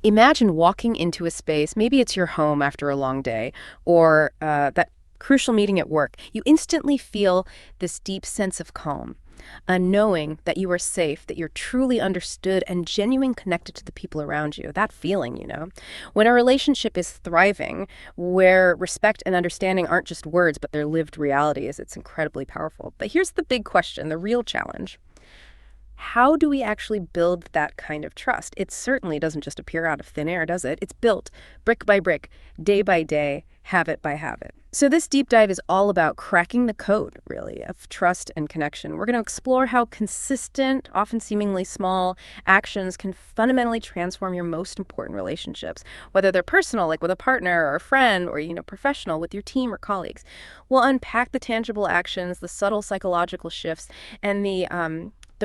Imagine walking into a space, maybe it's your home after a long day, or that crucial meeting at work. You instantly feel this deep sense of calm, a knowing that you are safe, that you're truly understood and genuine connected to the people around you. That feeling, When a relationship is thriving, where respect and understanding aren't just words, but they're lived realities, it's incredibly powerful. But here's the big question, the real challenge. How do we actually build that kind of trust? It certainly doesn't just appear out of thin air, does it? It's built brick by brick, day by day, habit by habit. So this deep dive is all about cracking the code, really, of trust and connection. We're going to explore how consistent, often seemingly small, actions can fundamentally transform your most important relationships, whether they're personal, like with a partner or a friend, or, professional with your team or colleagues. We'll unpack the tangible actions, the subtle psychological shifts, and the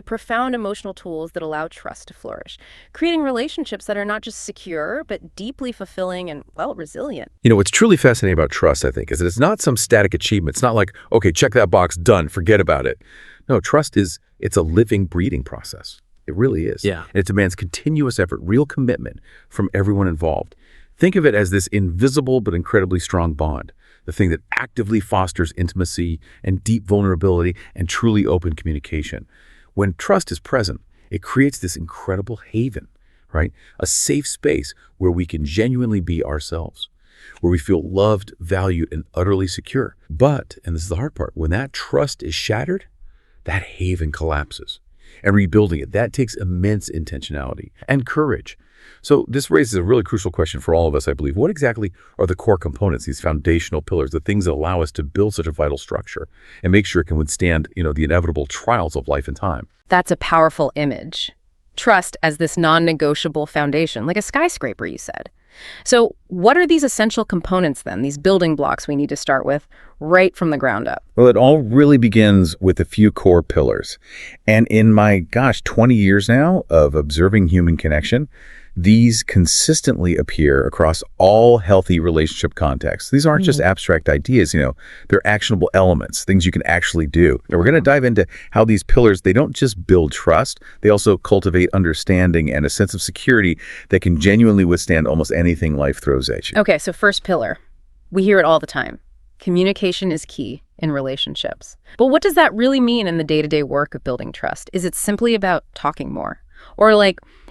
profound emotional tools that allow trust to flourish, creating relationships that are not just secure, but deeply fulfilling and, resilient. What's truly fascinating about trust, I think, is that it's not some static achievement. It's not like, okay, check that box, done, forget about it. No, trust it's a living, breathing process. It really is. Yeah. And it demands continuous effort, real commitment from everyone involved. Think of it as this invisible but incredibly strong bond, the thing that actively fosters intimacy and deep vulnerability and truly open communication. When trust is present, it creates this incredible haven, right? A safe space where we can genuinely be ourselves, where we feel loved, valued, and utterly secure. But, and this is the hard part, when that trust is shattered, that haven collapses. And rebuilding it, that takes immense intentionality and courage. So this raises a really crucial question for all of us, I believe. What exactly are the core components, these foundational pillars, the things that allow us to build such a vital structure and make sure it can withstand, the inevitable trials of life and time? That's a powerful image. Trust as this non-negotiable foundation, like a skyscraper, you said. So what are these essential components then, these building blocks we need to start with right from the ground up? Well, it all really begins with a few core pillars. And in my, 20 years now of observing human connection, these consistently appear across all healthy relationship contexts. These aren't just abstract ideas, they're actionable elements, things you can actually do. And we're going to dive into how these pillars, they don't just build trust, they also cultivate understanding and a sense of security that can genuinely withstand almost anything life throws at you. Okay, so first pillar. We hear it all the time. Communication is key in relationships. But what does that really mean in the day-to-day work of building trust? Is it simply about talking more? Or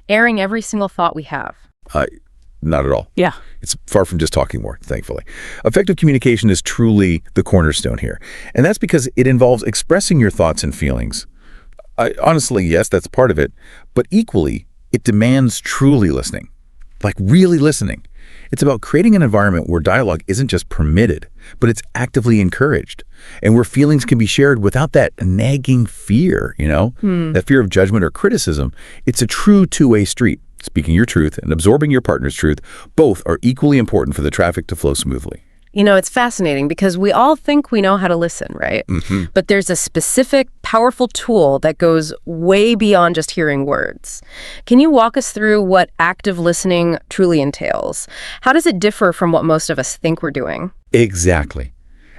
airing every single thought we have? Not at all. Yeah. It's far from just talking more, thankfully. Effective communication is truly the cornerstone here. And that's because it involves expressing your thoughts and feelings. Honestly, yes, that's part of it. But equally, it demands truly listening, like really listening. It's about creating an environment where dialogue isn't just permitted, but it's actively encouraged, and where feelings can be shared without that nagging fear, that fear of judgment or criticism. It's a true two-way street. Speaking your truth and absorbing your partner's truth, both are equally important for the traffic to flow smoothly. It's fascinating because we all think we know how to listen, right? Mm-hmm. But there's a specific, powerful tool that goes way beyond just hearing words. Can you walk us through what active listening truly entails? How does it differ from what most of us think we're doing? Exactly.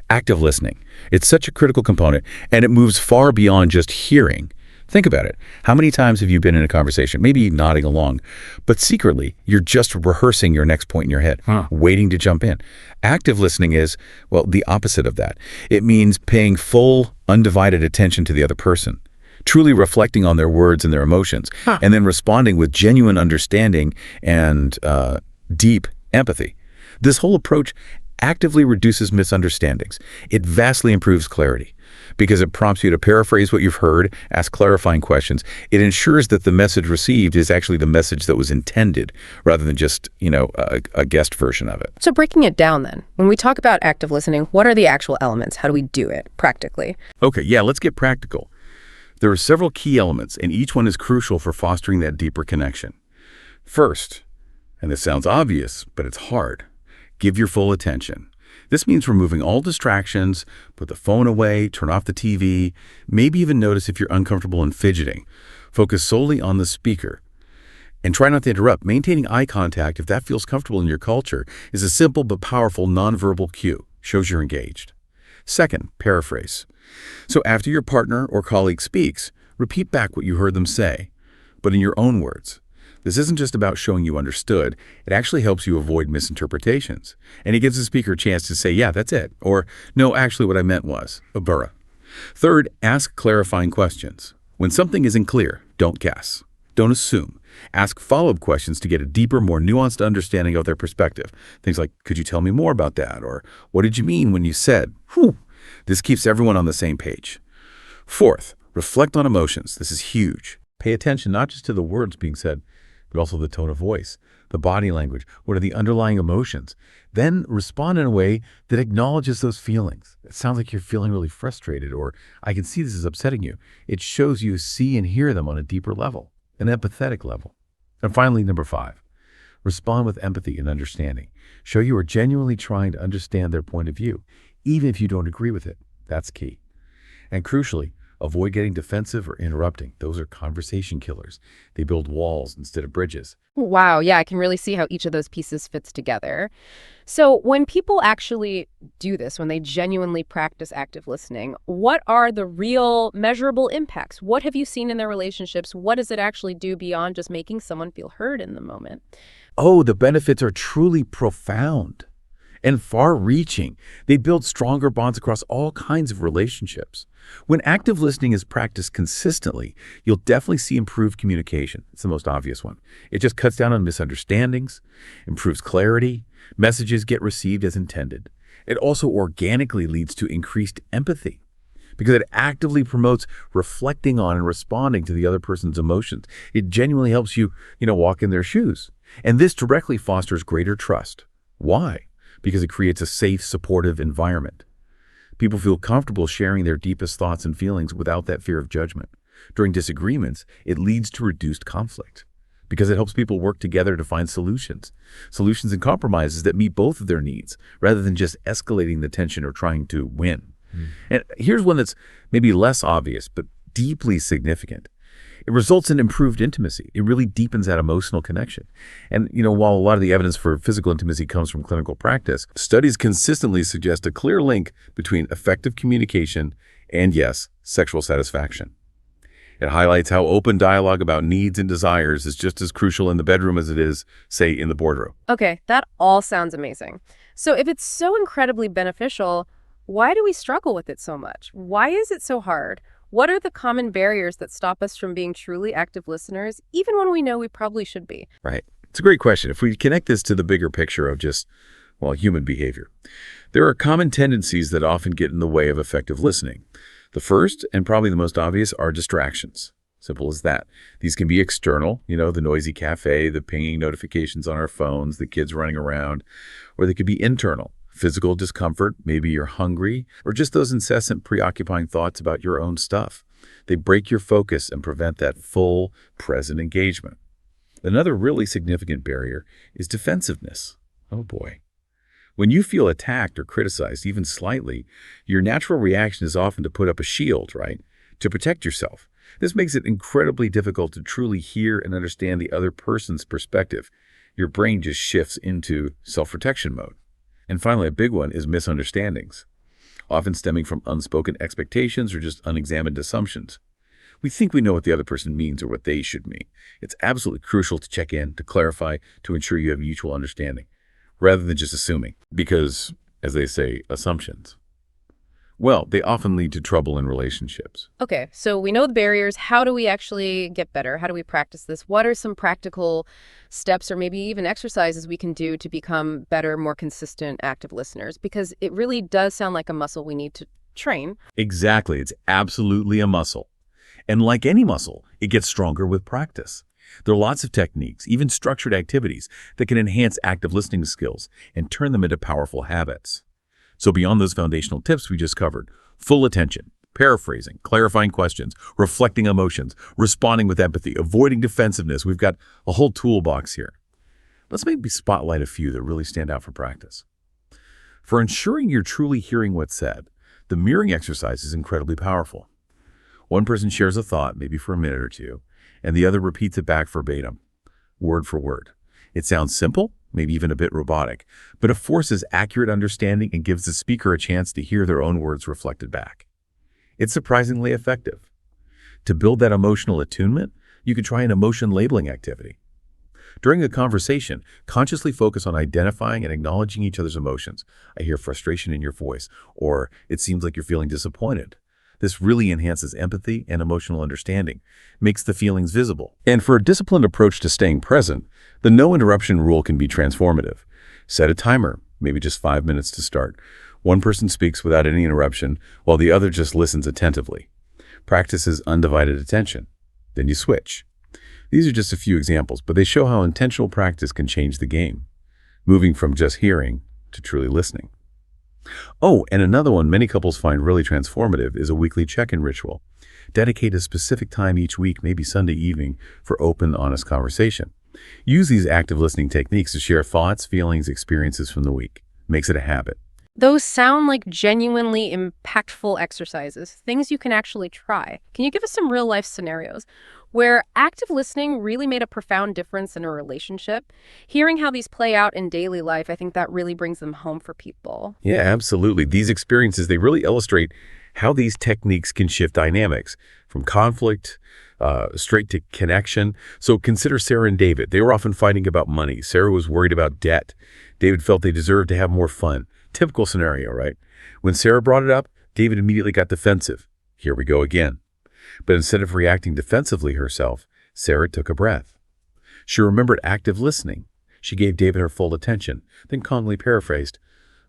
Active listening. It's such a critical component, and it moves far beyond just hearing. Think about it. How many times have you been in a conversation, maybe nodding along, but secretly you're just rehearsing your next point in your head, waiting to jump in? Active listening is, the opposite of that. It means paying full, undivided attention to the other person, truly reflecting on their words and their emotions, and then responding with genuine understanding and deep empathy. This whole approach actively reduces misunderstandings. It vastly improves clarity because it prompts you to paraphrase what you've heard, ask clarifying questions. It ensures that the message received is actually the message that was intended rather than just, a guessed version of it. So breaking it down then, when we talk about active listening, what are the actual elements? How do we do it practically? Okay, let's get practical. There are several key elements, and each one is crucial for fostering that deeper connection. First, and this sounds obvious, but it's hard, give your full attention. This means removing all distractions, put the phone away, turn off the TV, maybe even notice if you're uncomfortable and fidgeting. Focus solely on the speaker. And try not to interrupt. Maintaining eye contact, if that feels comfortable in your culture, is a simple but powerful nonverbal cue. Shows you're engaged. Second, paraphrase. So after your partner or colleague speaks, repeat back what you heard them say, but in your own words. This isn't just about showing you understood. It actually helps you avoid misinterpretations. And it gives the speaker a chance to say, yeah, that's it. Or, no, actually what I meant was, Abura. Third, ask clarifying questions. When something isn't clear, don't guess. Don't assume. Ask follow-up questions to get a deeper, more nuanced understanding of their perspective. Things like, could you tell me more about that? Or, what did you mean when you said, whew? This keeps everyone on the same page. Fourth, reflect on emotions. This is huge. Pay attention not just to the words being said, but also the tone of voice, the body language, what are the underlying emotions. Then respond in a way that acknowledges those feelings. It sounds like you're feeling really frustrated, or I can see this is upsetting you. It shows you see and hear them on a deeper level, an empathetic level. And finally, number 5, respond with empathy and understanding. Show you are genuinely trying to understand their point of view, even if you don't agree with it. That's key. And crucially, avoid getting defensive or interrupting. Those are conversation killers. They build walls instead of bridges. Wow, yeah, I can really see how each of those pieces fits together. So when people actually do this, when they genuinely practice active listening, what are the real measurable impacts? What have you seen in their relationships? What does it actually do beyond just making someone feel heard in the moment? Oh, the benefits are truly profound and far-reaching. They build stronger bonds across all kinds of relationships. When active listening is practiced consistently, you'll definitely see improved communication. It's the most obvious one. It just cuts down on misunderstandings, improves clarity, messages get received as intended. It also organically leads to increased empathy because it actively promotes reflecting on and responding to the other person's emotions. It genuinely helps you, walk in their shoes. And this directly fosters greater trust. Why? Because it creates a safe, supportive environment. People feel comfortable sharing their deepest thoughts and feelings without that fear of judgment. During disagreements, it leads to reduced conflict because it helps people work together to find solutions and compromises that meet both of their needs rather than just escalating the tension or trying to win. And here's one that's maybe less obvious, but deeply significant. It results in improved intimacy. It really deepens that emotional connection. And, while a lot of the evidence for physical intimacy comes from clinical practice, studies consistently suggest a clear link between effective communication and, yes, sexual satisfaction. It highlights how open dialogue about needs and desires is just as crucial in the bedroom as it is, say, in the boardroom. Okay, that all sounds amazing. So if it's so incredibly beneficial, why do we struggle with it so much? Why is it so hard? What are the common barriers that stop us from being truly active listeners, even when we know we probably should be? Right. It's a great question. If we connect this to the bigger picture of just, human behavior, there are common tendencies that often get in the way of effective listening. The first, and probably the most obvious, are distractions. Simple as that. These can be external, the noisy cafe, the pinging notifications on our phones, the kids running around, or they could be internal. Physical discomfort, maybe you're hungry, or just those incessant preoccupying thoughts about your own stuff. They break your focus and prevent that full, present engagement. Another really significant barrier is defensiveness. Oh boy. When you feel attacked or criticized, even slightly, your natural reaction is often to put up a shield, right? To protect yourself. This makes it incredibly difficult to truly hear and understand the other person's perspective. Your brain just shifts into self-protection mode. And finally, a big one is misunderstandings, often stemming from unspoken expectations or just unexamined assumptions. We think we know what the other person means or what they should mean. It's absolutely crucial to check in, to clarify, to ensure you have mutual understanding, rather than just assuming, because, as they say, assumptions, they often lead to trouble in relationships. Okay, so we know the barriers. How do we actually get better? How do we practice this? What are some practical steps or maybe even exercises we can do to become better, more consistent, active listeners? Because it really does sound like a muscle we need to train. Exactly. It's absolutely a muscle. And like any muscle, it gets stronger with practice. There are lots of techniques, even structured activities, that can enhance active listening skills and turn them into powerful habits. So beyond those foundational tips we just covered, full attention, paraphrasing, clarifying questions, reflecting emotions, responding with empathy, avoiding defensiveness, we've got a whole toolbox here. Let's maybe spotlight a few that really stand out for practice. For ensuring you're truly hearing what's said, the mirroring exercise is incredibly powerful. One person shares a thought, maybe for a minute or two, and the other repeats it back verbatim, word for word. It sounds simple, maybe even a bit robotic, but it forces accurate understanding and gives the speaker a chance to hear their own words reflected back. It's surprisingly effective. To build that emotional attunement, you could try an emotion labeling activity. During a conversation, consciously focus on identifying and acknowledging each other's emotions. I hear frustration in your voice, or it seems like you're feeling disappointed. This really enhances empathy and emotional understanding, makes the feelings visible. And for a disciplined approach to staying present, the no interruption rule can be transformative. Set a timer, maybe just 5 minutes to start. One person speaks without any interruption, while the other just listens attentively. Practices undivided attention. Then you switch. These are just a few examples, but they show how intentional practice can change the game, moving from just hearing to truly listening. Oh, and another one many couples find really transformative is a weekly check-in ritual. Dedicate a specific time each week, maybe Sunday evening, for open, honest conversation. Use these active listening techniques to share thoughts, feelings, experiences from the week. Makes it a habit. Those sound like genuinely impactful exercises, things you can actually try. Can you give us some real-life scenarios where active listening really made a profound difference in a relationship? Hearing how these play out in daily life, I think that really brings them home for people. Yeah, absolutely. These experiences, they really illustrate how these techniques can shift dynamics from conflict straight to connection. So consider Sarah and David. They were often fighting about money. Sarah was worried about debt. David felt they deserved to have more fun. Typical scenario, right? When Sarah brought it up, David immediately got defensive. Here we go again. But instead of reacting defensively herself, Sarah took a breath. She remembered active listening. She gave David her full attention, then calmly paraphrased,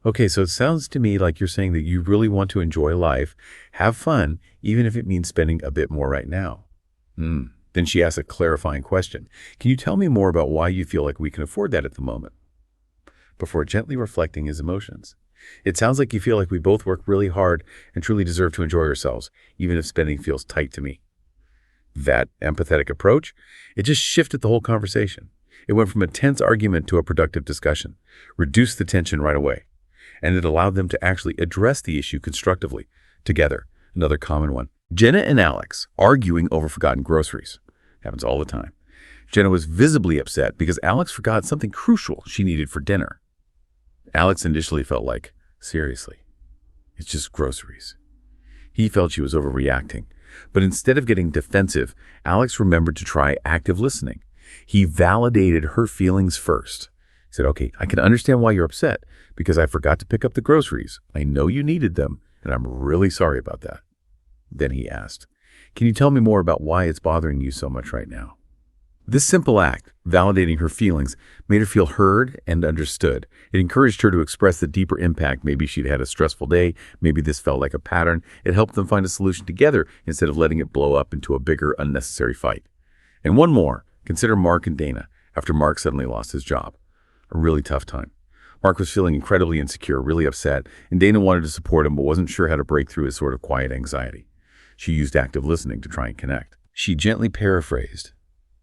"Okay, so it sounds to me like you're saying that you really want to enjoy life, have fun, even if it means spending a bit more right now." Then she asked a clarifying question. "Can you tell me more about why you feel like we can afford that at the moment?" Before gently reflecting his emotions. "It sounds like you feel like we both work really hard and truly deserve to enjoy ourselves, even if spending feels tight to me." That empathetic approach, it just shifted the whole conversation. It went from a tense argument to a productive discussion, reduced the tension right away, and it allowed them to actually address the issue constructively together. Another common one. Jenna and Alex arguing over forgotten groceries. Happens all the time. Jenna was visibly upset because Alex forgot something crucial she needed for dinner. Alex initially felt like, seriously, it's just groceries. He felt she was overreacting. But instead of getting defensive, Alex remembered to try active listening. He validated her feelings first. He said, "Okay, I can understand why you're upset because I forgot to pick up the groceries. I know you needed them, and I'm really sorry about that." Then he asked, "Can you tell me more about why it's bothering you so much right now?" This simple act, validating her feelings, made her feel heard and understood. It encouraged her to express the deeper impact. Maybe she'd had a stressful day. Maybe this felt like a pattern. It helped them find a solution together instead of letting it blow up into a bigger, unnecessary fight. And one more. Consider Mark and Dana after Mark suddenly lost his job. A really tough time. Mark was feeling incredibly insecure, really upset, and Dana wanted to support him but wasn't sure how to break through his sort of quiet anxiety. She used active listening to try and connect. She gently paraphrased,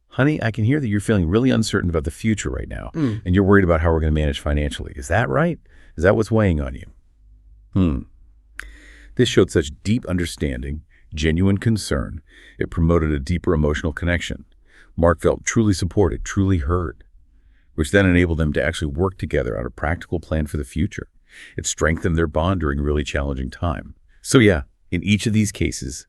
"Honey, I can hear that you're feeling really uncertain about the future right now, and you're worried about how we're going to manage financially. Is that right? Is that what's weighing on you?" This showed such deep understanding, genuine concern. It promoted a deeper emotional connection. Mark felt truly supported, truly heard, which then enabled them to actually work together on a practical plan for the future. It strengthened their bond during a really challenging time. So yeah, in each of these cases,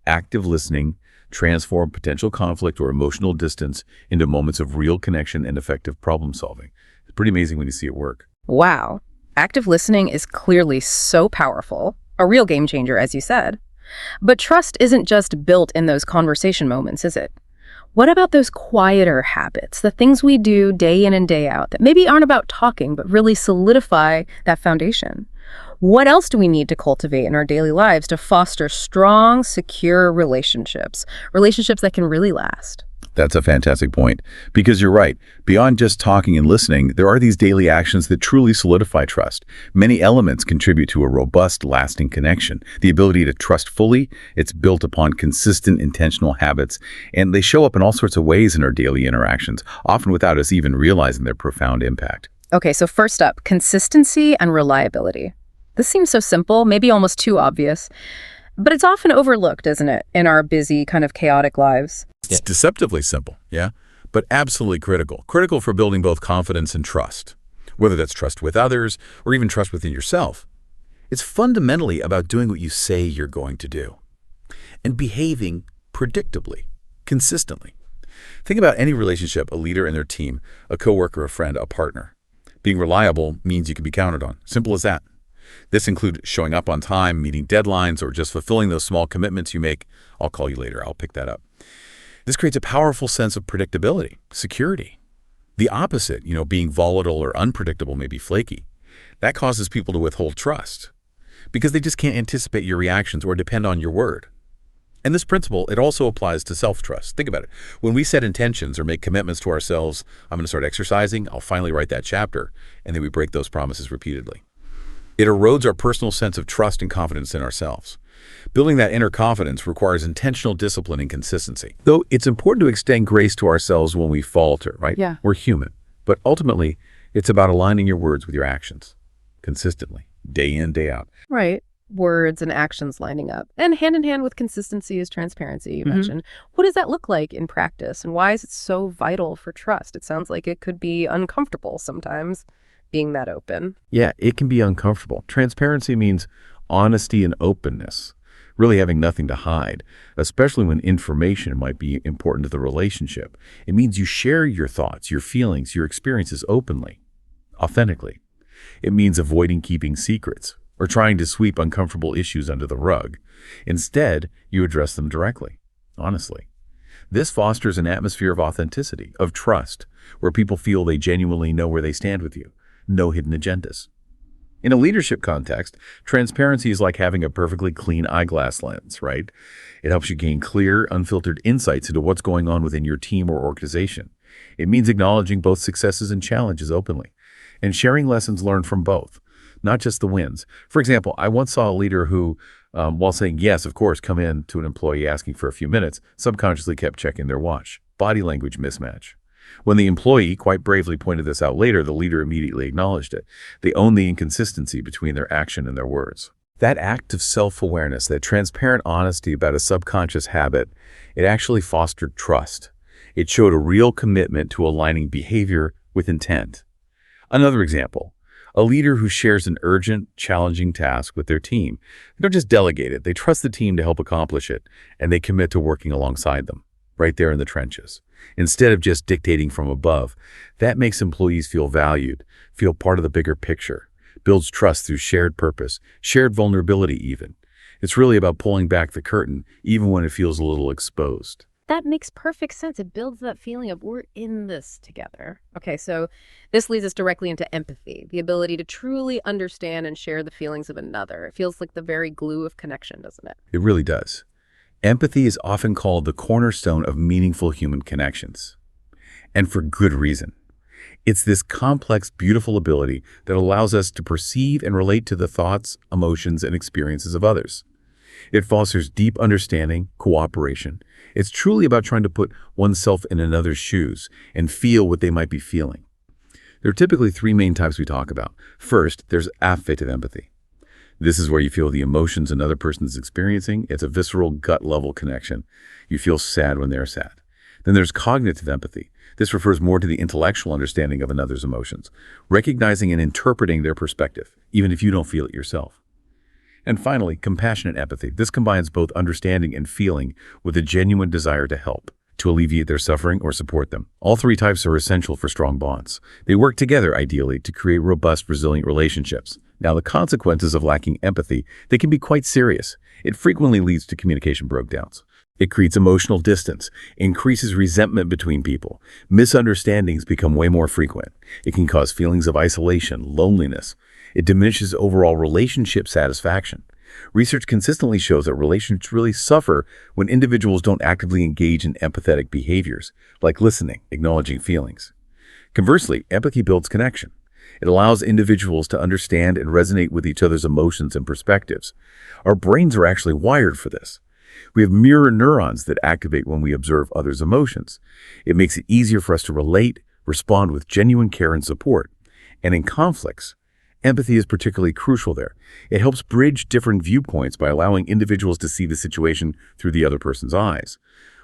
active listening transformed potential conflict or emotional distance into moments of real connection and effective problem solving. It's pretty amazing when you see it work. Wow. Active listening is clearly so powerful, a real game changer, as you said. But trust isn't just built in those conversation moments, is it? What about those quieter habits, the things we do day in and day out that maybe aren't about talking, but really solidify that foundation? What else do we need to cultivate in our daily lives to foster strong, secure relationships that can really last? That's a fantastic point, because you're right. Beyond just talking and listening, there are these daily actions that truly solidify trust. Many elements contribute to a robust, lasting connection. The ability to trust fully, it's built upon consistent, intentional habits, and they show up in all sorts of ways in our daily interactions, often without us even realizing their profound impact. Okay, so first up, consistency and reliability. This seems so simple, maybe almost too obvious, but it's often overlooked, isn't it, in our busy, kind of chaotic lives? It's deceptively simple, yeah, but absolutely critical. Critical for building both confidence and trust, whether that's trust with others or even trust within yourself. It's fundamentally about doing what you say you're going to do and behaving predictably, consistently. Think about any relationship, a leader and their team, a coworker, a friend, a partner. Being reliable means you can be counted on. Simple as that. This includes showing up on time, meeting deadlines, or just fulfilling those small commitments you make. I'll call you later. I'll pick that up. This creates a powerful sense of predictability, security. The opposite, being volatile or unpredictable, may be flaky. That causes people to withhold trust because they just can't anticipate your reactions or depend on your word. And this principle, it also applies to self-trust. Think about it. When we set intentions or make commitments to ourselves, I'm going to start exercising, I'll finally write that chapter, and then we break those promises repeatedly. It erodes our personal sense of trust and confidence in ourselves. Building that inner confidence requires intentional discipline and consistency. Though it's important to extend grace to ourselves when we falter, right? Yeah. We're human. But ultimately, it's about aligning your words with your actions consistently, day in, day out. Right. Words and actions lining up. And hand in hand with consistency is transparency, you mentioned. What does that look like in practice? And why is it so vital for trust? It sounds like it could be uncomfortable sometimes, being that open. Yeah, it can be uncomfortable. Transparency means honesty and openness, really having nothing to hide, especially when information might be important to the relationship. It means you share your thoughts, your feelings, your experiences openly, authentically. It means avoiding keeping secrets or trying to sweep uncomfortable issues under the rug. Instead, you address them directly, honestly. This fosters an atmosphere of authenticity, of trust, where people feel they genuinely know where they stand with you. No hidden agendas. In a leadership context, transparency is like having a perfectly clean eyeglass lens, right? It helps you gain clear, unfiltered insights into what's going on within your team or organization. It means acknowledging both successes and challenges openly, and sharing lessons learned from both, not just the wins. For example, I once saw a leader who, while saying, yes, of course, come in to an employee asking for a few minutes, subconsciously kept checking their watch. Body language mismatch. When the employee quite bravely pointed this out later, the leader immediately acknowledged it. They owned the inconsistency between their action and their words. That act of self-awareness, that transparent honesty about a subconscious habit, it actually fostered trust. It showed a real commitment to aligning behavior with intent. Another example, a leader who shares an urgent, challenging task with their team. They don't just delegate it, they trust the team to help accomplish it, and they commit to working alongside them, right there in the trenches. Instead of just dictating from above, that makes employees feel valued, feel part of the bigger picture, builds trust through shared purpose, shared vulnerability even. It's really about pulling back the curtain, even when it feels a little exposed. That makes perfect sense. It builds that feeling of we're in this together. Okay, so this leads us directly into empathy, the ability to truly understand and share the feelings of another. It feels like the very glue of connection, doesn't it? It really does. Empathy is often called the cornerstone of meaningful human connections. And for good reason. It's this complex, beautiful ability that allows us to perceive and relate to the thoughts, emotions, and experiences of others. It fosters deep understanding, cooperation. It's truly about trying to put oneself in another's shoes and feel what they might be feeling. There are typically three main types we talk about. First, there's affective empathy. This is where you feel the emotions another person is experiencing. It's a visceral, gut-level connection. You feel sad when they're sad. Then there's cognitive empathy. This refers more to the intellectual understanding of another's emotions, recognizing and interpreting their perspective, even if you don't feel it yourself. And finally, compassionate empathy. This combines both understanding and feeling with a genuine desire to help, to alleviate their suffering or support them. All three types are essential for strong bonds. They work together, ideally, to create robust, resilient relationships. Now, the consequences of lacking empathy, they can be quite serious. It frequently leads to communication breakdowns. It creates emotional distance, increases resentment between people. Misunderstandings become way more frequent. It can cause feelings of isolation, loneliness. It diminishes overall relationship satisfaction. Research consistently shows that relationships really suffer when individuals don't actively engage in empathetic behaviors, like listening, acknowledging feelings. Conversely, empathy builds connection. It allows individuals to understand and resonate with each other's emotions and perspectives. Our brains are actually wired for this. We have mirror neurons that activate when we observe others' emotions. It makes it easier for us to relate, respond with genuine care and support. And in conflicts, empathy is particularly crucial there. It helps bridge different viewpoints by allowing individuals to see the situation through the other person's eyes,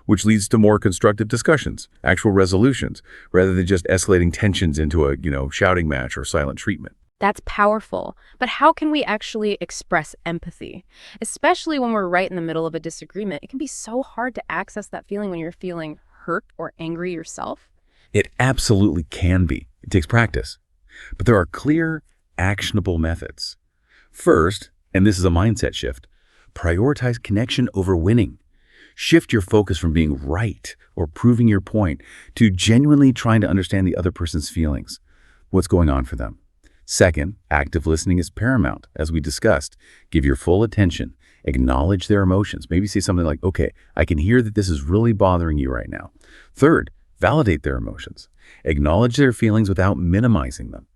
which leads to more constructive discussions, actual resolutions, rather than just escalating tensions into a, shouting match or silent treatment. That's powerful. But how can we actually express empathy? Especially when we're right in the middle of a disagreement. It can be so hard to access that feeling when you're feeling hurt or angry yourself? It absolutely can be. It takes practice. But there are clear, actionable methods. First, and this is a mindset shift, prioritize connection over winning. Shift your focus from being right or proving your point to genuinely trying to understand the other person's feelings, what's going on for them. Second, active listening is paramount. As we discussed, give your full attention, acknowledge their emotions. Maybe say something like, okay, I can hear that this is really bothering you right now. Third, validate their emotions. Acknowledge their feelings without minimizing them.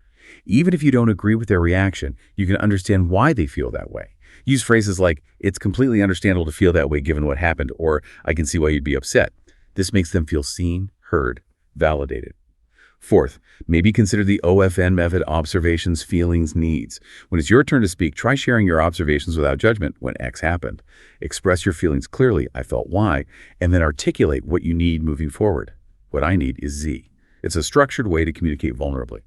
Even if you don't agree with their reaction, you can understand why they feel that way. Use phrases like, it's completely understandable to feel that way given what happened, or I can see why you'd be upset. This makes them feel seen, heard, validated. Fourth, maybe consider the OFN method: observations, feelings, needs. When it's your turn to speak, try sharing your observations without judgment. When X happened, express your feelings clearly, I felt Y, and then articulate what you need moving forward. What I need is Z. It's a structured way to communicate vulnerably.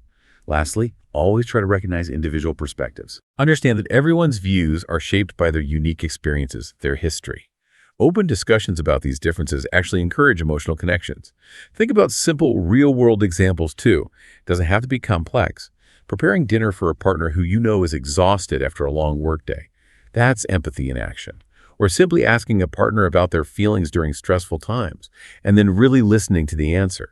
Lastly, always try to recognize individual perspectives. Understand that everyone's views are shaped by their unique experiences, their history. Open discussions about these differences actually encourage emotional connections. Think about simple, real-world examples too. It doesn't have to be complex. Preparing dinner for a partner who you know is exhausted after a long workday. That's empathy in action. Or simply asking a partner about their feelings during stressful times, and then really listening to the answer.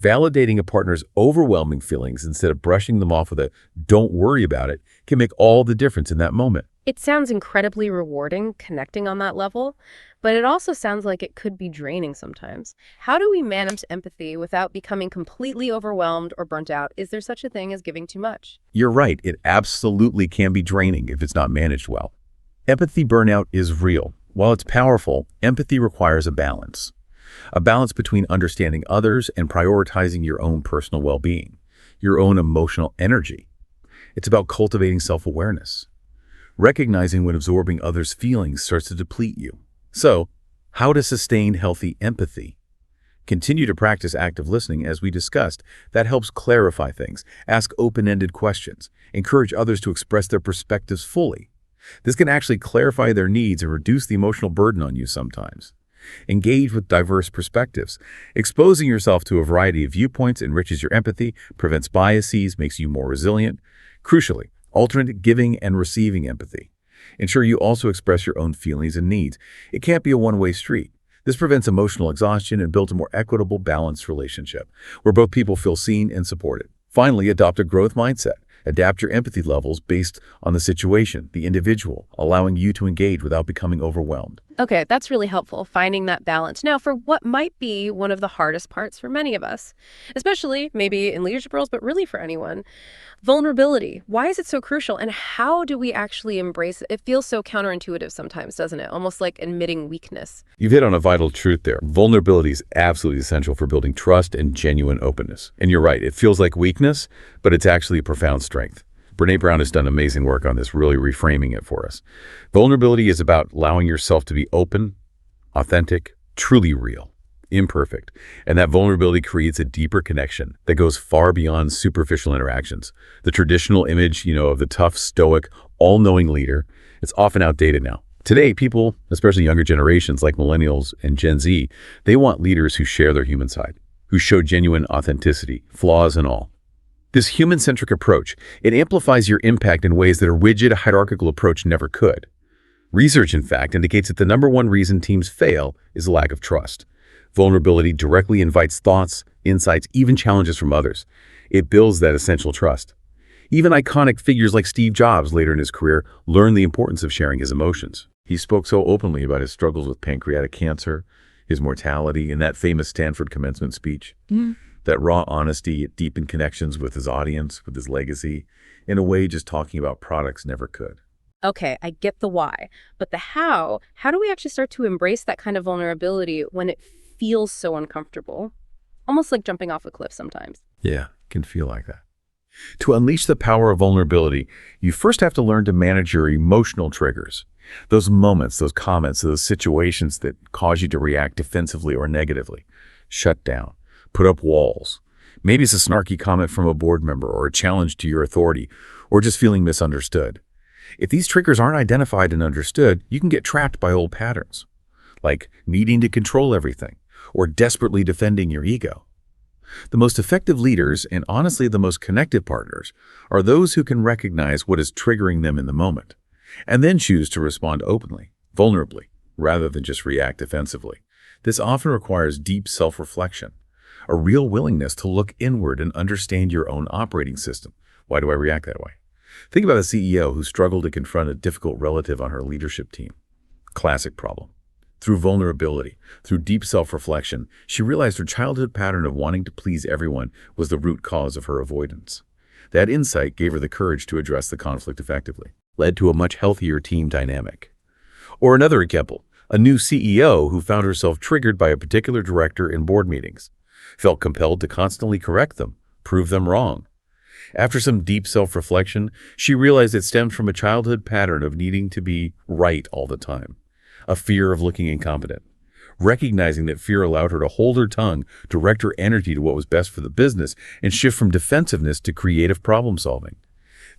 Validating a partner's overwhelming feelings instead of brushing them off with a "don't worry about it" can make all the difference in that moment. It sounds incredibly rewarding connecting on that level, but it also sounds like it could be draining sometimes. How do we manage empathy without becoming completely overwhelmed or burnt out? Is there such a thing as giving too much? You're right, it absolutely can be draining if it's not managed well. Empathy burnout is real. While it's powerful, empathy requires a balance. A balance between understanding others and prioritizing your own personal well-being, your own emotional energy. It's about cultivating self-awareness, recognizing when absorbing others' feelings starts to deplete you. So, how to sustain healthy empathy? Continue to practice active listening as we discussed. That helps clarify things, ask open-ended questions, encourage others to express their perspectives fully. This can actually clarify their needs and reduce the emotional burden on you sometimes. Engage with diverse perspectives. Exposing yourself to a variety of viewpoints enriches your empathy, prevents biases, makes you more resilient. Crucially, alternate giving and receiving empathy. Ensure you also express your own feelings and needs. It can't be a one-way street. This prevents emotional exhaustion and builds a more equitable, balanced relationship, where both people feel seen and supported. Finally, adopt a growth mindset. Adapt your empathy levels based on the situation, the individual, allowing you to engage without becoming overwhelmed. Okay, that's really helpful, finding that balance. Now, for what might be one of the hardest parts for many of us, especially maybe in leadership roles, but really for anyone, vulnerability. Why is it so crucial, and how do we actually embrace it? It feels so counterintuitive sometimes, doesn't it? Almost like admitting weakness. You've hit on a vital truth there. Vulnerability is absolutely essential for building trust and genuine openness. And you're right, it feels like weakness, but it's actually a profound strength. Brene Brown has done amazing work on this, really reframing it for us. Vulnerability is about allowing yourself to be open, authentic, truly real, imperfect. And that vulnerability creates a deeper connection that goes far beyond superficial interactions. The traditional image, of the tough, stoic, all-knowing leader, it's often outdated now. Today, people, especially younger generations like millennials and Gen Z, they want leaders who share their human side, who show genuine authenticity, flaws and all. This human-centric approach, it amplifies your impact in ways that a rigid, hierarchical approach never could. Research, in fact, indicates that the number one reason teams fail is a lack of trust. Vulnerability directly invites thoughts, insights, even challenges from others. It builds that essential trust. Even iconic figures like Steve Jobs later in his career learned the importance of sharing his emotions. He spoke so openly about his struggles with pancreatic cancer, his mortality, in that famous Stanford commencement speech. That raw honesty, it deepened connections with his audience, with his legacy, in a way just talking about products never could. Okay, I get the why, but the how do we actually start to embrace that kind of vulnerability when it feels so uncomfortable? Almost like jumping off a cliff sometimes. Yeah, it can feel like that. To unleash the power of vulnerability, you first have to learn to manage your emotional triggers. Those moments, those comments, those situations that cause you to react defensively or negatively. Shut down. Put up walls. Maybe it's a snarky comment from a board member or a challenge to your authority or just feeling misunderstood. If these triggers aren't identified and understood, you can get trapped by old patterns, like needing to control everything or desperately defending your ego. The most effective leaders, and honestly the most connected partners, are those who can recognize what is triggering them in the moment, and then choose to respond openly, vulnerably, rather than just react defensively. This often requires deep self-reflection, a real willingness to look inward and understand your own operating system. Why do I react that way? Think about a CEO who struggled to confront a difficult relative on her leadership team. Classic problem. Through vulnerability, through deep self-reflection, she realized her childhood pattern of wanting to please everyone was the root cause of her avoidance. That insight gave her the courage to address the conflict effectively, led to a much healthier team dynamic. Or another example, a new CEO who found herself triggered by a particular director in board meetings, felt compelled to constantly correct them, prove them wrong. After some deep self-reflection, she realized it stemmed from a childhood pattern of needing to be right all the time, a fear of looking incompetent. Recognizing that fear allowed her to hold her tongue, direct her energy to what was best for the business, and shift from defensiveness to creative problem-solving.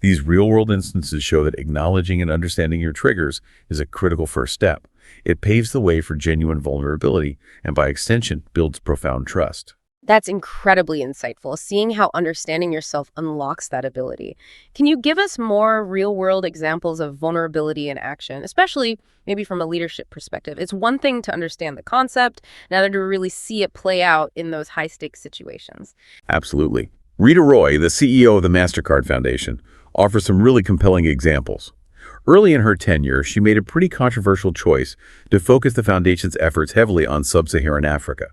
These real-world instances show that acknowledging and understanding your triggers is a critical first step. It paves the way for genuine vulnerability and, by extension, builds profound trust. That's incredibly insightful, seeing how understanding yourself unlocks that ability. Can you give us more real-world examples of vulnerability in action, especially maybe from a leadership perspective? It's one thing to understand the concept, another to really see it play out in those high-stakes situations. Absolutely. Rita Roy, the CEO of the MasterCard Foundation, offers some really compelling examples. Early in her tenure, she made a pretty controversial choice to focus the foundation's efforts heavily on sub-Saharan Africa.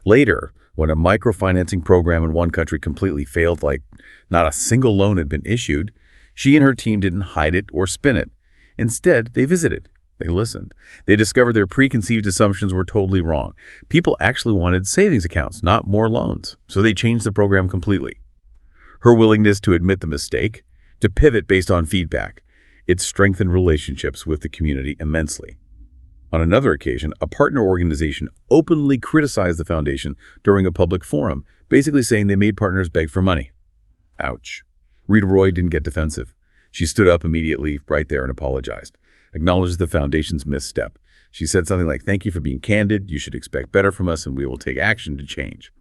Later, when a microfinancing program in one country completely failed, like not a single loan had been issued, she and her team didn't hide it or spin it. Instead, they visited. They listened. They discovered their preconceived assumptions were totally wrong. People actually wanted savings accounts, not more loans. So they changed the program completely. Her willingness to admit the mistake, to pivot based on feedback, it strengthened relationships with the community immensely. On another occasion, a partner organization openly criticized the foundation during a public forum, basically saying they made partners beg for money. Ouch. Rita Roy didn't get defensive. She stood up immediately right there and apologized, acknowledged the foundation's misstep. She said something like, "Thank you for being candid. You should expect better from us, and we will take action to change."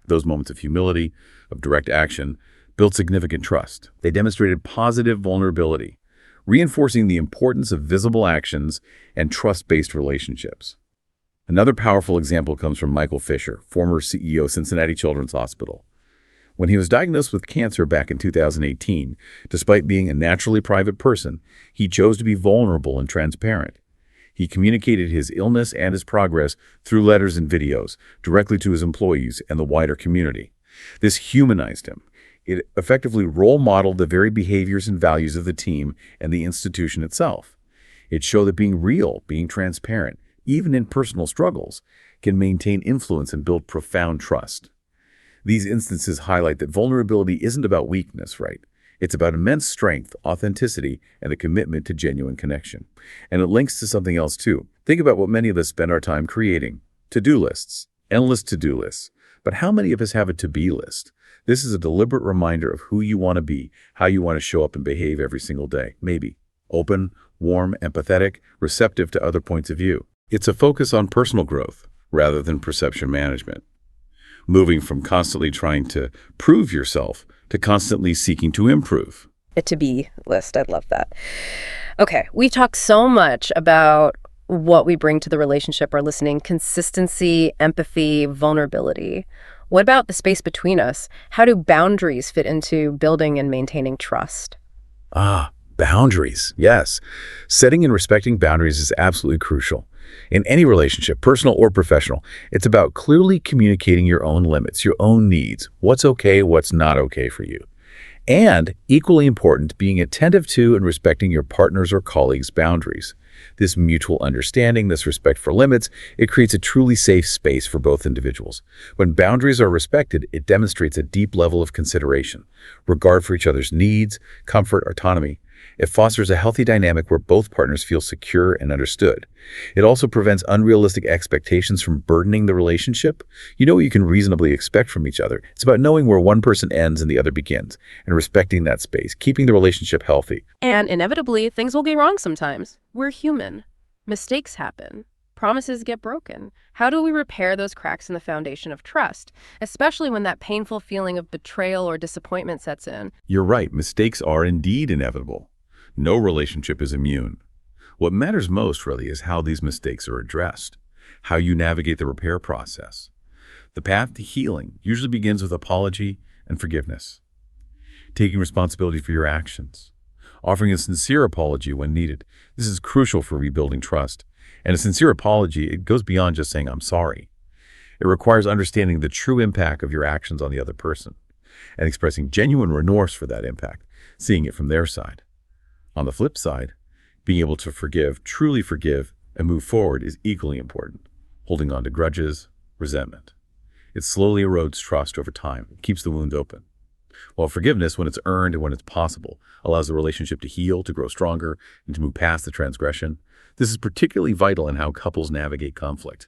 Those moments of humility, of direct action, built significant trust. They demonstrated positive vulnerability, reinforcing the importance of visible actions and trust-based relationships. Another powerful example comes from Michael Fisher, former CEO of Cincinnati Children's Hospital. When he was diagnosed with cancer back in 2018, despite being a naturally private person, he chose to be vulnerable and transparent. He communicated his illness and his progress through letters and videos, directly to his employees and the wider community. This humanized him. It effectively role modeled the very behaviors and values of the team and the institution itself. It showed that being real, being transparent, even in personal struggles, can maintain influence and build profound trust. These instances highlight that vulnerability isn't about weakness, right? It's about immense strength, authenticity, and a commitment to genuine connection. And it links to something else too. Think about what many of us spend our time creating. To-do lists, endless to-do lists. But how many of us have a to-be list? This is a deliberate reminder of who you want to be, how you want to show up and behave every single day. Maybe open, warm, empathetic, receptive to other points of view. It's a focus on personal growth rather than perception management. Moving from constantly trying to prove yourself to constantly seeking to improve. A to-be list. I love that. Okay, we talked so much about what we bring to the relationship or listening: consistency, empathy, vulnerability. What about the space between us? How do boundaries fit into building and maintaining trust? Boundaries. Yes. Setting and respecting boundaries is absolutely crucial. In any relationship, personal or professional, it's about clearly communicating your own limits, your own needs, what's okay, what's not okay for you. And, equally important, being attentive to and respecting your partner's or colleagues' boundaries. This mutual understanding, this respect for limits, it creates a truly safe space for both individuals. When boundaries are respected, it demonstrates a deep level of consideration, regard for each other's needs, comfort, autonomy. It fosters a healthy dynamic where both partners feel secure and understood. It also prevents unrealistic expectations from burdening the relationship. You know what you can reasonably expect from each other. It's about knowing where one person ends and the other begins, and respecting that space, keeping the relationship healthy. And inevitably, things will go wrong sometimes. We're human. Mistakes happen. promises get broken? How do we repair those cracks in the foundation of trust, especially when that painful feeling of betrayal or disappointment sets in? You're right, mistakes are indeed inevitable. No relationship is immune. What matters most, really, is how these mistakes are addressed, how you navigate the repair process. The path to healing usually begins with apology and forgiveness, taking responsibility for your actions, offering a sincere apology when needed. This is crucial for rebuilding trust. And a sincere apology, it goes beyond just saying, "I'm sorry." It requires understanding the true impact of your actions on the other person and expressing genuine remorse for that impact, seeing it from their side. On the flip side, being able to forgive, truly forgive, and move forward is equally important. Holding on to grudges, resentment. It slowly erodes trust over time, keeps the wound open. While forgiveness, when it's earned and when it's possible, allows the relationship to heal, to grow stronger, and to move past the transgression. This is particularly vital in how couples navigate conflict.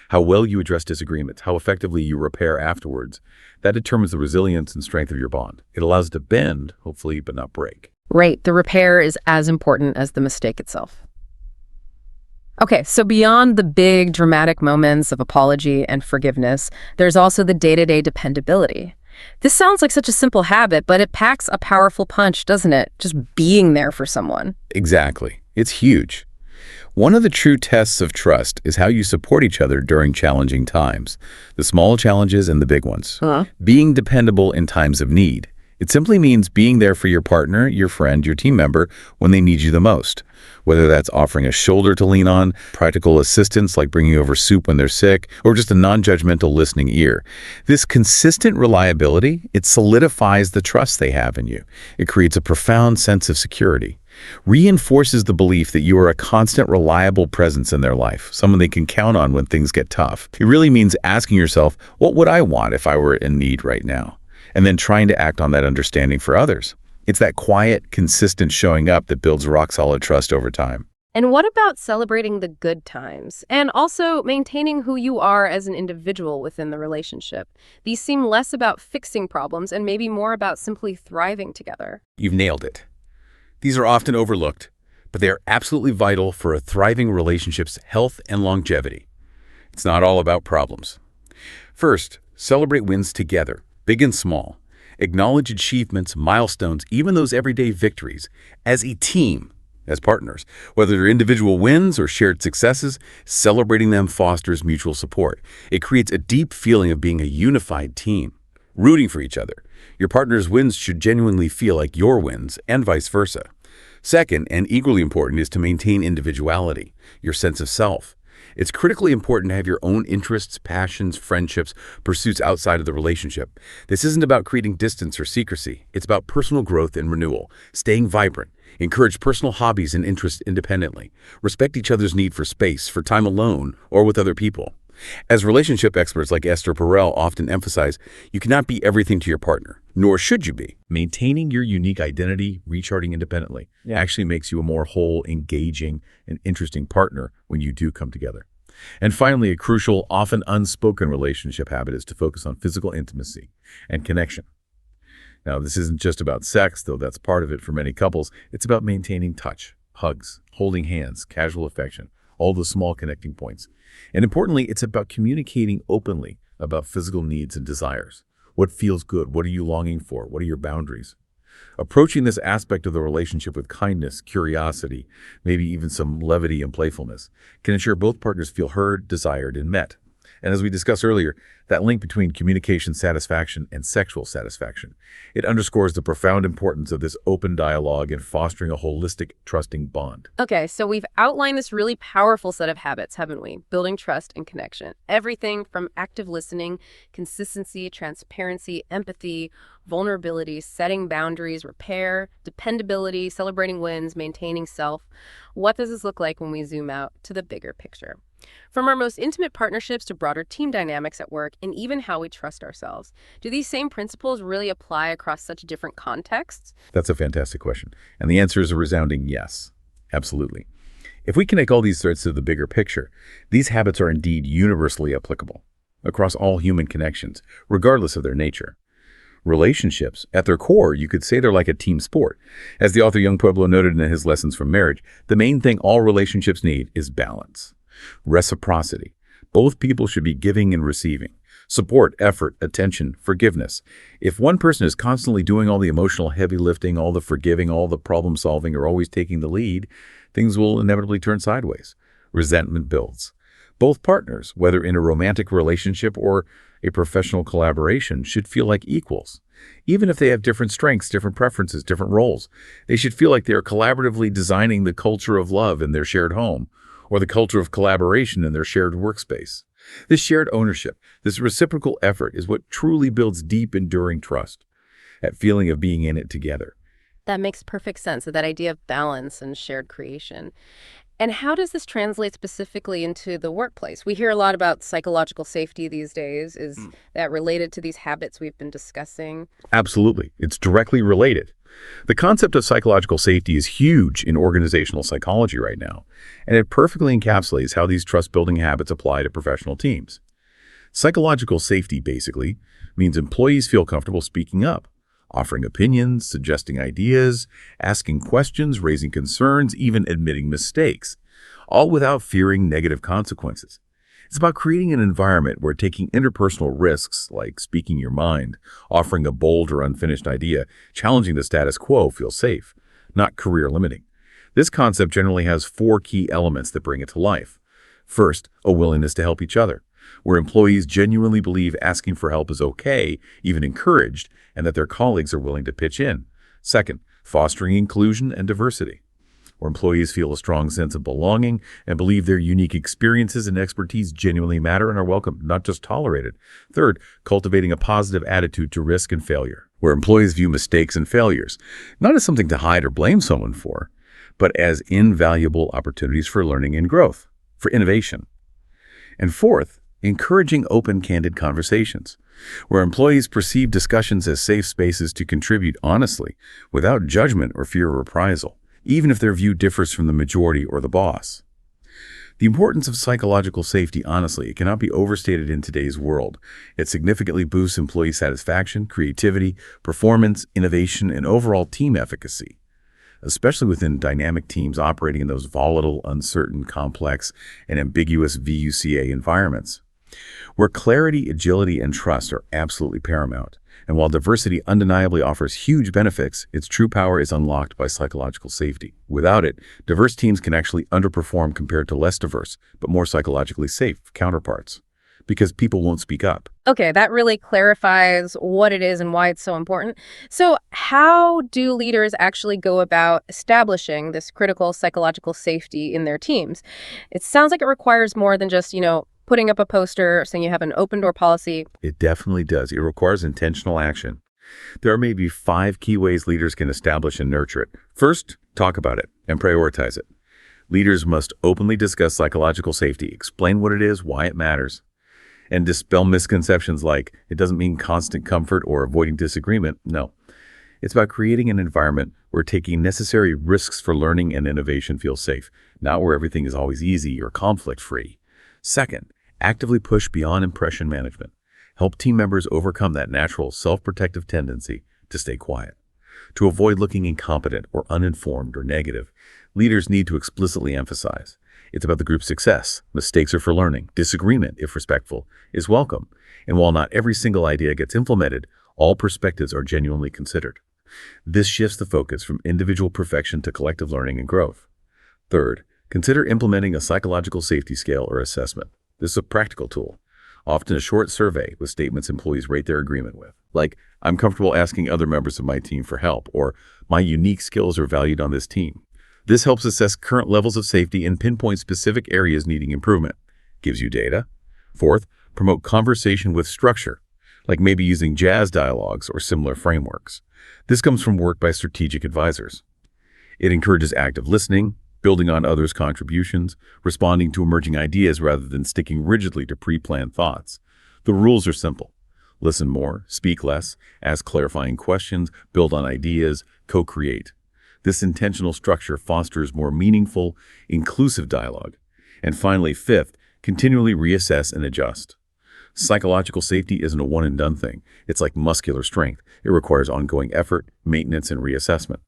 How well you address disagreements, how effectively you repair afterwards, that determines the resilience and strength of your bond. It allows it to bend, hopefully, but not break. Right, the repair is as important as the mistake itself. Okay, so beyond the big dramatic moments of apology and forgiveness, there's also the day-to-day dependability. This sounds like such a simple habit, but it packs a powerful punch, doesn't it? Just being there for someone. Exactly. It's huge. One of the true tests of trust is how you support each other during challenging times, the small challenges and the big ones. Being dependable in times of need. It simply means being there for your partner, your friend, your team member when they need you the most. Whether that's offering a shoulder to lean on, practical assistance like bringing over soup when they're sick, or just a non-judgmental listening ear. This consistent reliability, it solidifies the trust they have in you. It creates a profound sense of security. Reinforces the belief that you are a constant, reliable presence in their life, someone they can count on when things get tough. It really means asking yourself, what would I want if I were in need right now? And then trying to act on that understanding for others. It's that quiet, consistent showing up that builds rock-solid trust over time. And what about celebrating the good times and also maintaining who you are as an individual within the relationship? These seem less about fixing problems and maybe more about simply thriving together. You've nailed it. These are often overlooked, but they are absolutely vital for a thriving relationship's health and longevity. It's not all about problems. First, celebrate wins together, big and small. Acknowledge achievements, milestones, even those everyday victories, as a team, as partners. Whether they're individual wins or shared successes, celebrating them fosters mutual support. It creates a deep feeling of being a unified team, rooting for each other. Your partner's wins should genuinely feel like your wins, and vice versa. Second, and equally important, is to maintain individuality, your sense of self. It's critically important to have your own interests, passions, friendships, pursuits outside of the relationship. This isn't about creating distance or secrecy. It's about personal growth and renewal, staying vibrant. Encourage personal hobbies and interests independently. Respect each other's need for space, for time alone, or with other people. As relationship experts like Esther Perel often emphasize, you cannot be everything to your partner, nor should you be. Maintaining your unique identity, recharting independently, actually makes you a more whole, engaging, and interesting partner when you do come together. And finally, a crucial, often unspoken relationship habit is to focus on physical intimacy and connection. Now, this isn't just about sex, though that's part of it for many couples. It's about maintaining touch, hugs, holding hands, casual affection, all the small connecting points. And importantly, it's about communicating openly about physical needs and desires. What feels good? What are you longing for? What are your boundaries? Approaching this aspect of the relationship with kindness, curiosity, maybe even some levity and playfulness, can ensure both partners feel heard, desired, and met. And as we discussed earlier, that link between communication satisfaction and sexual satisfaction, it underscores the profound importance of this open dialogue in fostering a holistic, trusting bond. Okay, so we've outlined this really powerful set of habits, haven't we? Building trust and connection. Everything from active listening, consistency, transparency, empathy, vulnerability, setting boundaries, repair, dependability, celebrating wins, maintaining self. What does this look like when we zoom out to the bigger picture? From our most intimate partnerships to broader team dynamics at work and even how we trust ourselves, do these same principles really apply across such different contexts? That's a fantastic question. And the answer is a resounding yes. Absolutely. If we connect all these threads to the bigger picture, these habits are indeed universally applicable across all human connections, regardless of their nature. Relationships, at their core, you could say they're like a team sport. As the author Young Pueblo noted in his Lessons from Marriage, the main thing all relationships need is balance. Reciprocity. Both people should be giving and receiving. Support, effort, attention, forgiveness. If one person is constantly doing all the emotional heavy lifting, all the forgiving, all the problem solving, or always taking the lead, things will inevitably turn sideways. Resentment builds. Both partners, whether in a romantic relationship or a professional collaboration, should feel like equals. Even if they have different strengths, different preferences, different roles, they should feel like they are collaboratively designing the culture of love in their shared home, or the culture of collaboration in their shared workspace. This shared ownership, this reciprocal effort is what truly builds deep, enduring trust, that feeling of being in it together. That makes perfect sense, that idea of balance and shared creation. And how does this translate specifically into the workplace? We hear a lot about psychological safety these days. Is that related to these habits we've been discussing? Absolutely. It's directly related. The concept of psychological safety is huge in organizational psychology right now, and it perfectly encapsulates how these trust-building habits apply to professional teams. Psychological safety, basically, means employees feel comfortable speaking up, offering opinions, suggesting ideas, asking questions, raising concerns, even admitting mistakes, all without fearing negative consequences. It's about creating an environment where taking interpersonal risks, like speaking your mind, offering a bold or unfinished idea, challenging the status quo, feels safe, not career-limiting. This concept generally has 4 key elements that bring it to life. First, a willingness to help each other, where employees genuinely believe asking for help is okay, even encouraged, and that their colleagues are willing to pitch in. Second, fostering inclusion and diversity, where employees feel a strong sense of belonging and believe their unique experiences and expertise genuinely matter and are welcome, not just tolerated. Third, cultivating a positive attitude to risk and failure, where employees view mistakes and failures not as something to hide or blame someone for, but as invaluable opportunities for learning and growth, for innovation. And fourth, encouraging open, candid conversations, where employees perceive discussions as safe spaces to contribute honestly, without judgment or fear of reprisal, even if their view differs from the majority or the boss. The importance of psychological safety, honestly, it cannot be overstated in today's world. It significantly boosts employee satisfaction, creativity, performance, innovation, and overall team efficacy, especially within dynamic teams operating in those volatile, uncertain, complex, and ambiguous VUCA environments, where clarity, agility, and trust are absolutely paramount. And while diversity undeniably offers huge benefits, its true power is unlocked by psychological safety. Without it, diverse teams can actually underperform compared to less diverse, but more psychologically safe counterparts, because people won't speak up. Okay, that really clarifies what it is and why it's so important. So how do leaders actually go about establishing this critical psychological safety in their teams? It sounds like it requires more than just, putting up a poster saying you have an open door policy. It definitely does. It requires intentional action. There are maybe 5 key ways leaders can establish and nurture it. First, talk about it and prioritize it. Leaders must openly discuss psychological safety, explain what it is, why it matters, and dispel misconceptions like it doesn't mean constant comfort or avoiding disagreement. No, it's about creating an environment where taking necessary risks for learning and innovation feels safe, not where everything is always easy or conflict-free. Second, actively push beyond impression management. Help team members overcome that natural self-protective tendency to stay quiet. To avoid looking incompetent or uninformed or negative, leaders need to explicitly emphasize it's about the group's success. Mistakes are for learning. Disagreement, if respectful, is welcome. And while not every single idea gets implemented, all perspectives are genuinely considered. This shifts the focus from individual perfection to collective learning and growth. Third, consider implementing a psychological safety scale or assessment. This is a practical tool, often a short survey with statements employees rate their agreement with, like, I'm comfortable asking other members of my team for help, or my unique skills are valued on this team. This helps assess current levels of safety and pinpoint specific areas needing improvement. Gives you data. Fourth, promote conversation with structure, like maybe using jazz dialogues or similar frameworks. This comes from work by strategic advisors. It encourages active listening, building on others' contributions, responding to emerging ideas rather than sticking rigidly to pre-planned thoughts. The rules are simple. Listen more, speak less, ask clarifying questions, build on ideas, co-create. This intentional structure fosters more meaningful, inclusive dialogue. And finally, fifth, continually reassess and adjust. Psychological safety isn't a one-and-done thing. It's like muscular strength. It requires ongoing effort, maintenance, and reassessment.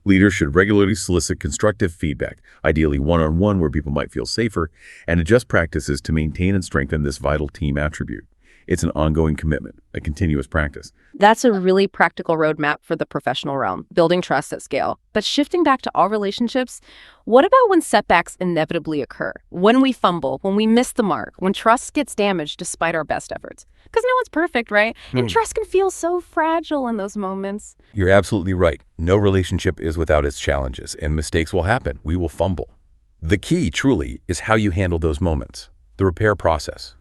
Leaders should regularly solicit constructive feedback, ideally one-on-one where people might feel safer, and adjust practices to maintain and strengthen this vital team attribute. It's an ongoing commitment, a continuous practice. That's a really practical roadmap for the professional realm, building trust at scale. But shifting back to all relationships, what about when setbacks inevitably occur? When we fumble, when we miss the mark, when trust gets damaged despite our best efforts? Because no one's perfect, right? And trust can feel so fragile in those moments. You're absolutely right. No relationship is without its challenges, and mistakes will happen. We will fumble. The key, truly, is how you handle those moments, the repair process.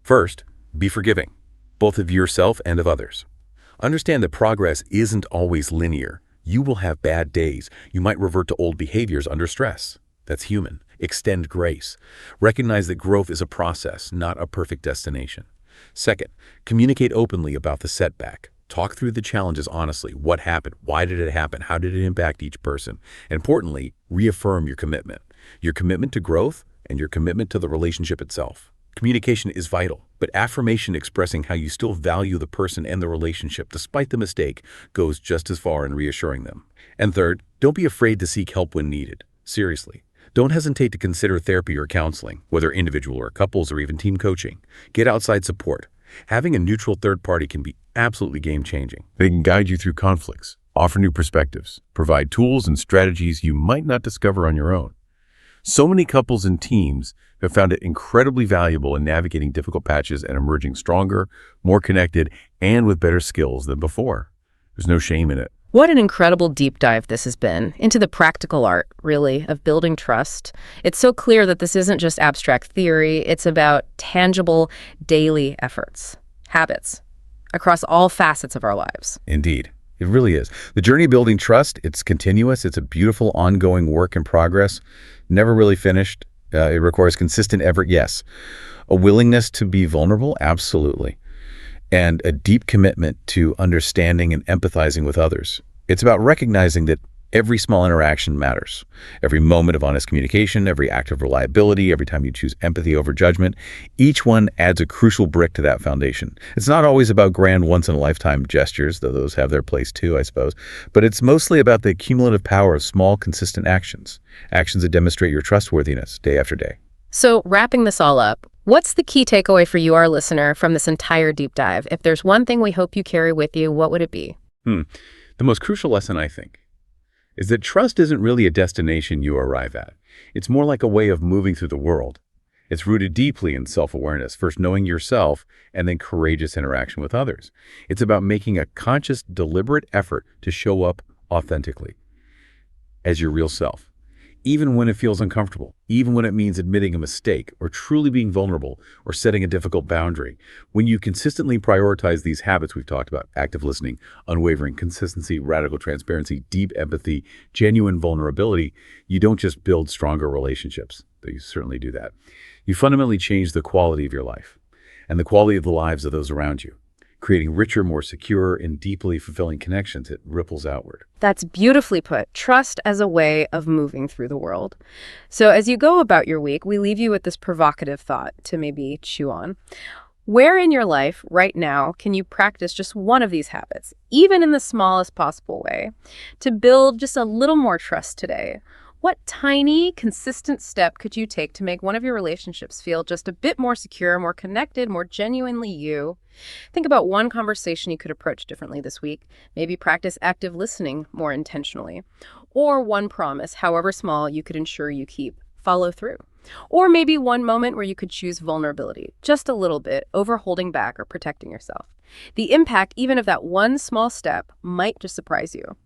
First, be forgiving, both of yourself and of others. Understand that progress isn't always linear. You will have bad days. You might revert to old behaviors under stress. That's human. Extend grace. Recognize that growth is a process, not a perfect destination. Second, communicate openly about the setback. Talk through the challenges honestly. What happened? Why did it happen? How did it impact each person? And importantly, reaffirm your commitment to growth and your commitment to the relationship itself. Communication is vital, but affirmation expressing how you still value the person and the relationship despite the mistake goes just as far in reassuring them. And third, don't be afraid to seek help when needed. Seriously. Don't hesitate to consider therapy or counseling, whether individual or couples or even team coaching. Get outside support. Having a neutral third party can be absolutely game-changing. They can guide you through conflicts, offer new perspectives, provide tools and strategies you might not discover on your own. So many couples and teams have found it incredibly valuable in navigating difficult patches and emerging stronger, more connected, and with better skills than before. There's no shame in it. What an incredible deep dive this has been into the practical art, really, of building trust. It's so clear that this isn't just abstract theory. It's about tangible daily efforts, habits, across all facets of our lives. Indeed. It really is. The journey of building trust, it's continuous. It's a beautiful, ongoing work in progress. Never really finished. It requires consistent effort, yes. A willingness to be vulnerable, absolutely. And a deep commitment to understanding and empathizing with others. It's about recognizing that every small interaction matters. Every moment of honest communication, every act of reliability, every time you choose empathy over judgment, each one adds a crucial brick to that foundation. It's not always about grand once-in-a-lifetime gestures, though those have their place too, I suppose, but it's mostly about the cumulative power of small, consistent actions that demonstrate your trustworthiness day after day. So wrapping this all up, what's the key takeaway for you, our listener, from this entire deep dive? If there's one thing we hope you carry with you, what would it be? The most crucial lesson, I think, is that trust isn't really a destination you arrive at. It's more like a way of moving through the world. It's rooted deeply in self-awareness, first knowing yourself and then courageous interaction with others. It's about making a conscious, deliberate effort to show up authentically as your real self, even when it feels uncomfortable, even when it means admitting a mistake or truly being vulnerable or setting a difficult boundary. When you consistently prioritize these habits we've talked about, active listening, unwavering consistency, radical transparency, deep empathy, genuine vulnerability, you don't just build stronger relationships, though you certainly do that. You fundamentally change the quality of your life and the quality of the lives of those around you, creating richer, more secure, and deeply fulfilling connections. It ripples outward. That's beautifully put. Trust as a way of moving through the world. So as you go about your week, we leave you with this provocative thought to maybe chew on. Where in your life right now can you practice just one of these habits, even in the smallest possible way, to build just a little more trust today? What tiny, consistent step could you take to make one of your relationships feel just a bit more secure, more connected, more genuinely you? Think about one conversation you could approach differently this week. Maybe practice active listening more intentionally. Or one promise, however small, you could ensure you keep. Follow through. Or maybe one moment where you could choose vulnerability, just a little bit, over holding back or protecting yourself. The impact, even of that one small step, might just surprise you.